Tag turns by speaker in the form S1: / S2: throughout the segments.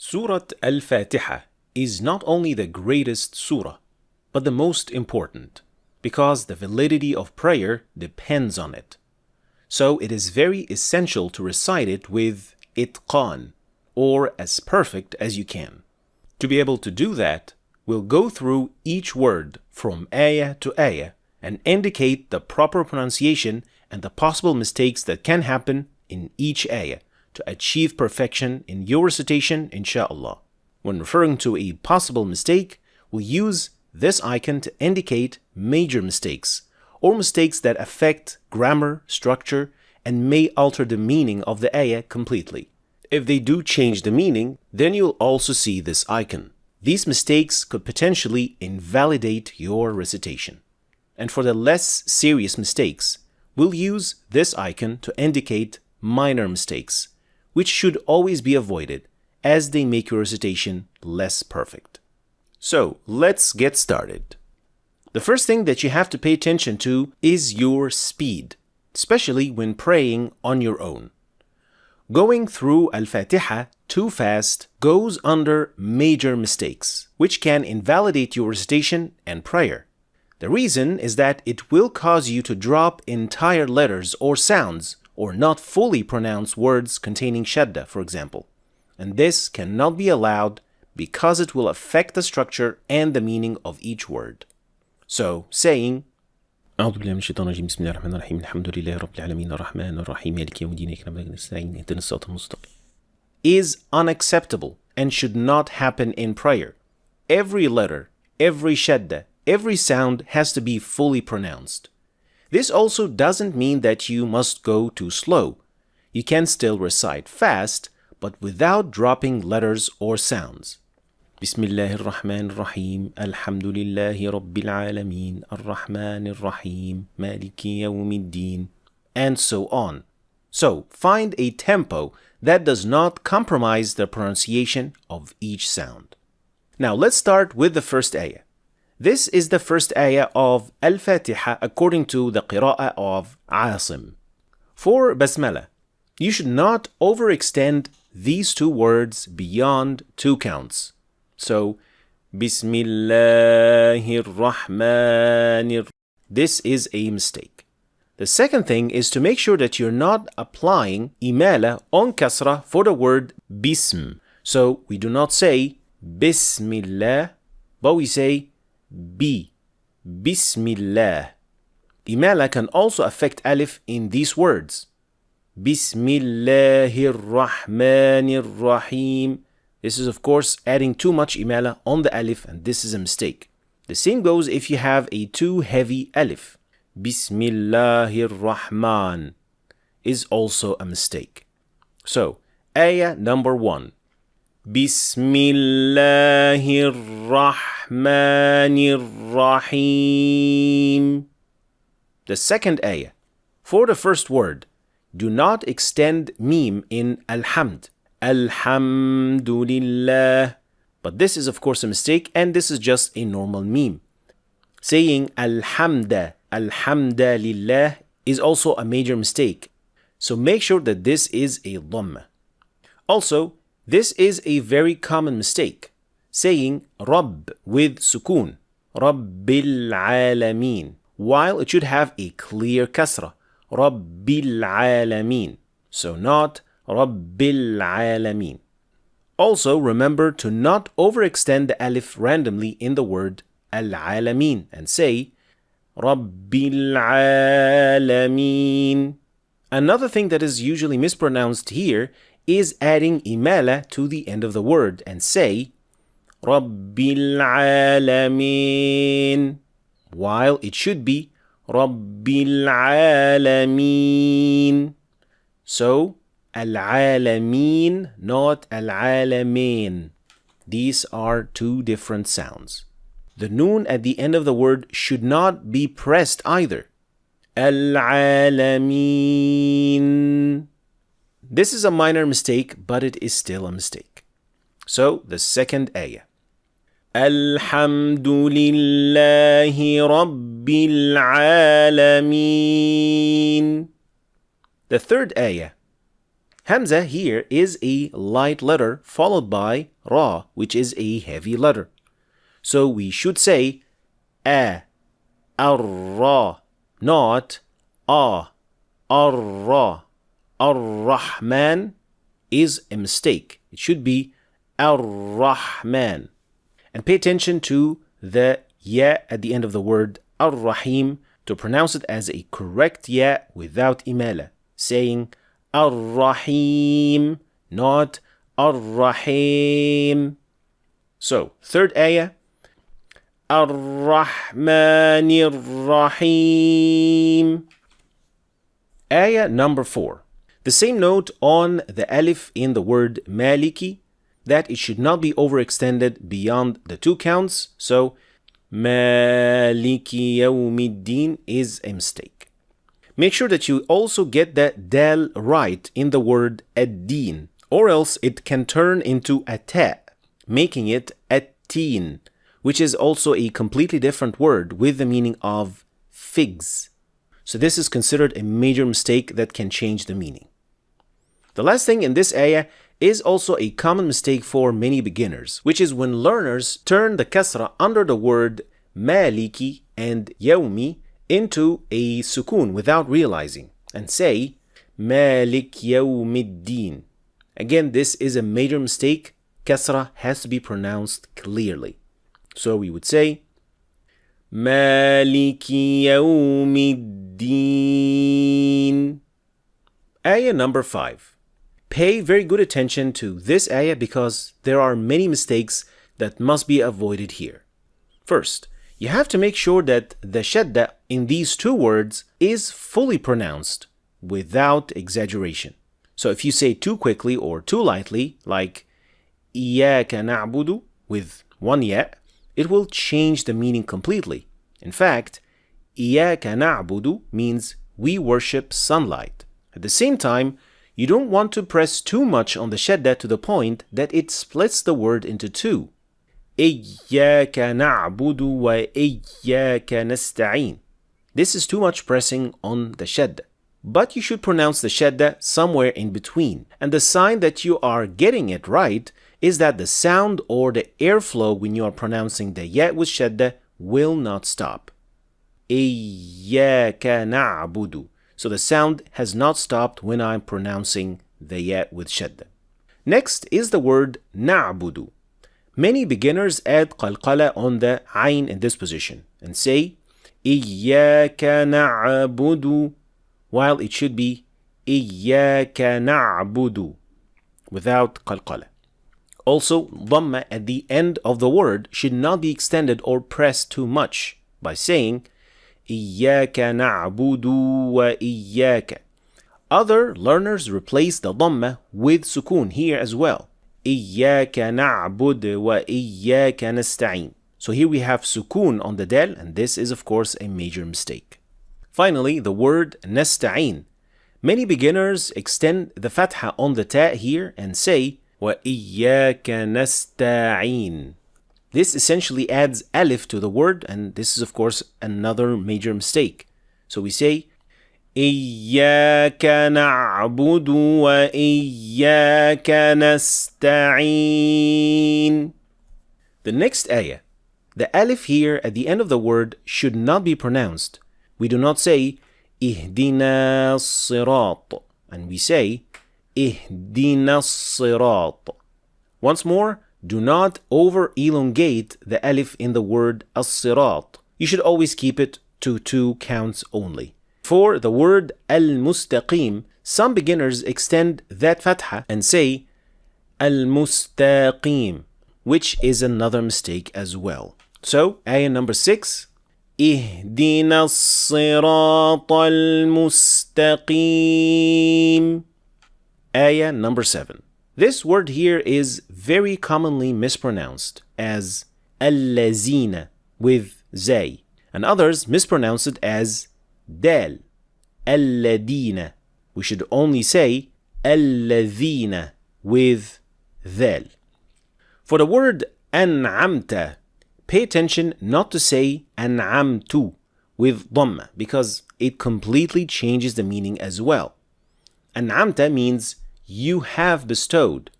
S1: Surah Al-Fatihah is not only the greatest surah, but the most important, because the validity of prayer depends on it. So it is very essential to recite it with Itqaan, or as perfect as you can. To be able to do that, we'll go through each word from ayah to ayah and indicate the proper pronunciation and the possible mistakes that can happen in each ayah to achieve perfection in your recitation, inshallah. When referring to a possible mistake, we'll use this icon to indicate major mistakes, or mistakes that affect grammar, structure, and may alter the meaning of the ayah completely. If they do change the meaning, then you'll also see this icon. These mistakes could potentially invalidate your recitation. And for the less serious mistakes, we'll use this icon to indicate minor mistakes, which should always be avoided as they make your recitation less perfect. So let's get started. The first thing that you have to pay attention to is your speed, especially when praying on your own. Going through Al-Fatihah too fast goes under major mistakes, which can invalidate your recitation and prayer. The reason is that it will cause you to drop entire letters or sounds, or not fully pronounce words containing shadda, for example. And this cannot be allowed because it will affect the structure and the meaning of each word. So, saying أعوذ بالله من الشيطان الرجيم بسم الله الرحمن الرحيم الحمد لله رب العالمين الرحمن الرحيم مالك يوم الدين إياك نعبد وإياك نستعين اهدنا الصراط المستقيم is unacceptable and should not happen in prayer. Every letter, every shadda, every sound has to be fully pronounced. This also doesn't mean that you must go too slow. You can still recite fast, but without dropping letters or sounds. بسم الله الرحمن الرحيم الحمد لله رب العالمين الرحمن الرحيم مالك يوم الدين, and so on. So find a tempo that does not compromise the pronunciation of each sound. Now let's start with the first ayah. This is the first ayah of Al-Fatihah according to the qira'ah of Asim. For Basmala, you should not overextend these two words beyond 2 counts. So, Bismillahir-Rahmanir. This is a mistake. The second thing is to make sure that you're not applying imala on kasra for the word bism. So, we do not say Bismillah, but we say Bismillah. Imala can also affect alif in these words. Bismillahir-Rahmanir-Rahim. This is of course adding too much imala on the alif, and this is a mistake. The same goes if you have a too heavy alif. Bismillahir-Rahman is also a mistake. So, ayah number 1. Bismillahir-Rahmanir-Rahim. The second ayah. For the first word, do not extend mim in Alhamd. Alhamdulillah. But this is of course a mistake, and this is just a normal meme. Saying Alhamda, Alhamdulillah is also a major mistake. So make sure that this is a dhamma. Also, this is a very common mistake. Saying Rabb with sukoon, Rabbil Alameen, while it should have a clear kasra, Rabbil Alameen. So not Rabbil Alameen. Also, remember to not overextend the alif randomly in the word Al-Alameen and say Rabbil Alameen. Another thing that is usually mispronounced here is adding imala to the end of the word and say Rabbil Alameen, while it should be Rabbil Alameen. So, Al-Alameen, not Al-Alameen. These are two different sounds. The noon at the end of the word should not be pressed either. Al-Alameen. This is a minor mistake, but it is still a mistake. So, the second ayah. Alhamdulillahi Rabbil Alameen. The third ayah. Hamza here is a light letter followed by Ra, which is a heavy letter. So we should say A, Ar-Ra, not A, Ar-Ra. Ar-Rahman is a mistake. It should be Ar-Rahman. And pay attention to the Ya at the end of the word Ar-Rahim to pronounce it as a correct Ya without imala, saying Ar-Rahim, not Ar-Rahim. So, third ayah, Ar-Rahmanir-Rahim. Ayah number 4. The same note on the alif in the word Maliki, that it should not be overextended beyond the 2 counts. So, Maliki Yawmiddin is a mistake. Make sure that you also get the dal right in the word ad-din, or else it can turn into a ta, making it at-teen, which is also a completely different word with the meaning of figs. So this is considered a major mistake that can change the meaning. The last thing in this ayah is also a common mistake for many beginners, which is when learners turn the kasra under the word maliki and yawmi into a sukun without realizing and say Malik Yawmiddin. Again, this is a major mistake. Kasra has to be pronounced clearly. So we would say Maliki Yawmiddin. Ayah number 5. Pay very good attention to this ayah because there are many mistakes that must be avoided here. First, you have to make sure that the shadda in these 2 words is fully pronounced without exaggeration. So if you say too quickly or too lightly, like Iyaka na'budu with 1 ya, it will change the meaning completely. In fact, Iyaka na'budu means we worship sunlight. At the same time, you don't want to press too much on the shadda to the point that it splits the word into 2. Iyyaka na'budu wa iyyaka nasta'in. This is too much pressing on the shadda. But you should pronounce the shadda somewhere in between. And the sign that you are getting it right is that the sound or the airflow when you are pronouncing the ya with shadda will not stop. Iyyaka na'budu. So the sound has not stopped when I'm pronouncing the ya with shadda. Next is the word na'budu. Many beginners add qalqala on the ayn in this position and say Iyyaka na'budu, while it should be Iyyaka na'budu without qalqala. Also, dhamma at the end of the word should not be extended or pressed too much by saying Iyyaka na'budu wa iyyaka. Other learners replace the dhamma with sukun here as well. Iyyaka na'bud wa iyyaka nasta'in. So here we have sukun on the dal, and this is of course a major mistake. Finally, the word nasta'in. Many beginners extend the fatha on the ta here and say wa iyyaka nasta'in. This essentially adds alif to the word, and this is of course another major mistake. So we say Iyyaka na'budu wa iyyaka nasta'in. The next ayah, the alif here at the end of the word should not be pronounced. We do not say Ihdina as-sirat, and we say Ihdina as-sirat. Once more, do not over-elongate the alif in the word as-sirat. You should always keep it to 2 counts only. For the word al-mustaqim, some beginners extend that fatha and say al-mustaqim, which is another mistake as well. So, ayah number 6, Ihdina as-sirat al-mustaqim. Ayah number 7. This word here is very commonly mispronounced as al-lazina with zay, and others mispronounce it as dal, al-ladina. We should only say al-ladhina with dhal. For the word an'amta, pay attention not to say an'amtu with dhamma because it completely changes the meaning as well. An'amta means you have bestowed.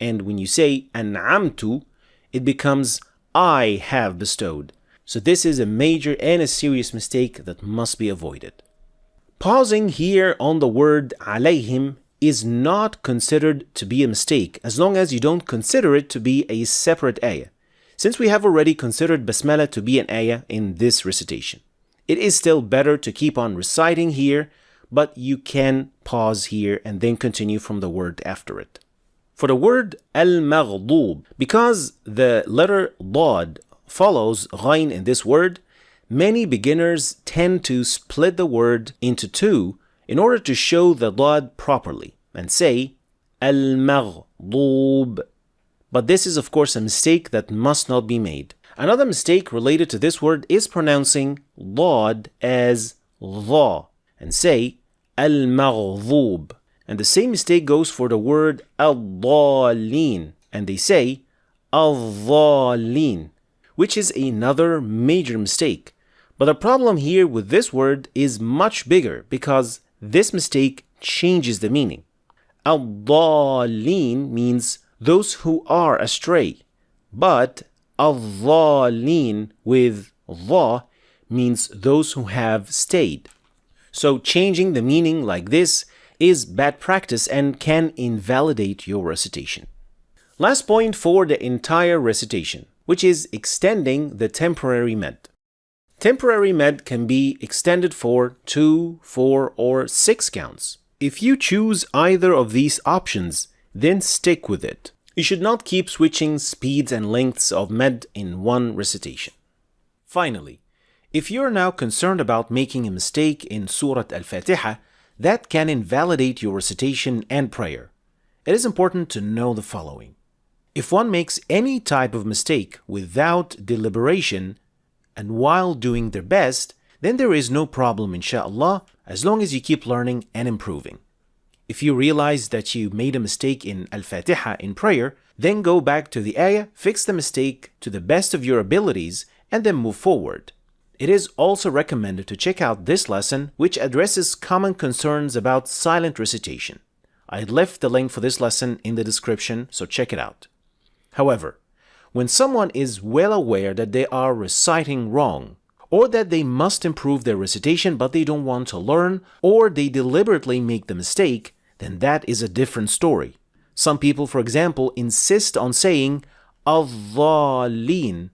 S1: And when you say أنعمت, it becomes I have bestowed. So this is a major and a serious mistake that must be avoided. Pausing here on the word عليهم is not considered to be a mistake as long as you don't consider it to be a separate ayah, since we have already considered Basmala to be an ayah in this recitation. It is still better to keep on reciting here, but you can pause here and then continue from the word after it. For the word al-maghdub, because the letter Dad follows Ghain in this word, many beginners tend to split the word into two in order to show the Dad properly and say al-maghdub. But this is of course a mistake that must not be made. Another mistake related to this word is pronouncing Dad as Dha and say al-maghdub. And the same mistake goes for the word al-dhalin, and they say al-dhalin, which is another major mistake. But the problem here with this word is much bigger because this mistake changes the meaning. Al-dhalin means those who are astray, but al-dhalin with dha means those who have stayed. So changing the meaning like this is bad practice and can invalidate your recitation. Last point for the entire recitation, which is extending the temporary med. Temporary med can be extended for 2, 4, or 6 counts. If you choose either of these options, then stick with it. You should not keep switching speeds and lengths of med in one recitation. Finally, if you're now concerned about making a mistake in Surah Al-Fatihah, that can invalidate your recitation and prayer. It is important to know the following. If one makes any type of mistake without deliberation and while doing their best, then there is no problem inshallah as long as you keep learning and improving. If you realize that you made a mistake in Al-Fatihah in prayer, then go back to the ayah, fix the mistake to the best of your abilities, and then move forward. It is also recommended to check out this lesson, which addresses common concerns about silent recitation. I left the link for this lesson in the description, so check it out. However, when someone is well aware that they are reciting wrong, or that they must improve their recitation but they don't want to learn, or they deliberately make the mistake, then that is a different story. Some people, for example, insist on saying al-dhalin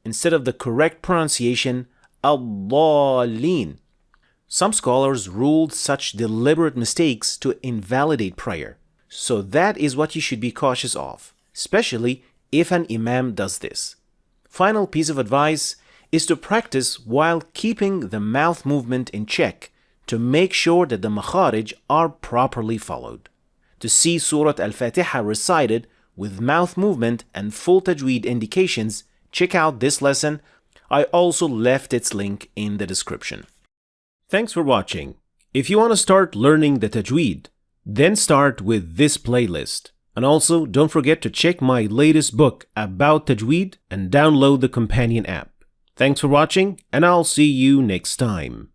S1: instead of the correct pronunciation al-dhalin. Some scholars ruled such deliberate mistakes to invalidate prayer. So that is what you should be cautious of, especially if an imam does this. Final piece of advice is to practice while keeping the mouth movement in check to make sure that the makharij are properly followed. To see Surah Al-Fatihah recited with mouth movement and full tajweed indications, check out this lesson. I also left its link in the description. Thanks for watching. If you want to start learning the tajweed, then start with this playlist. And also, don't forget to check my latest book about tajweed and download the companion app. Thanks for watching, and I'll see you next time.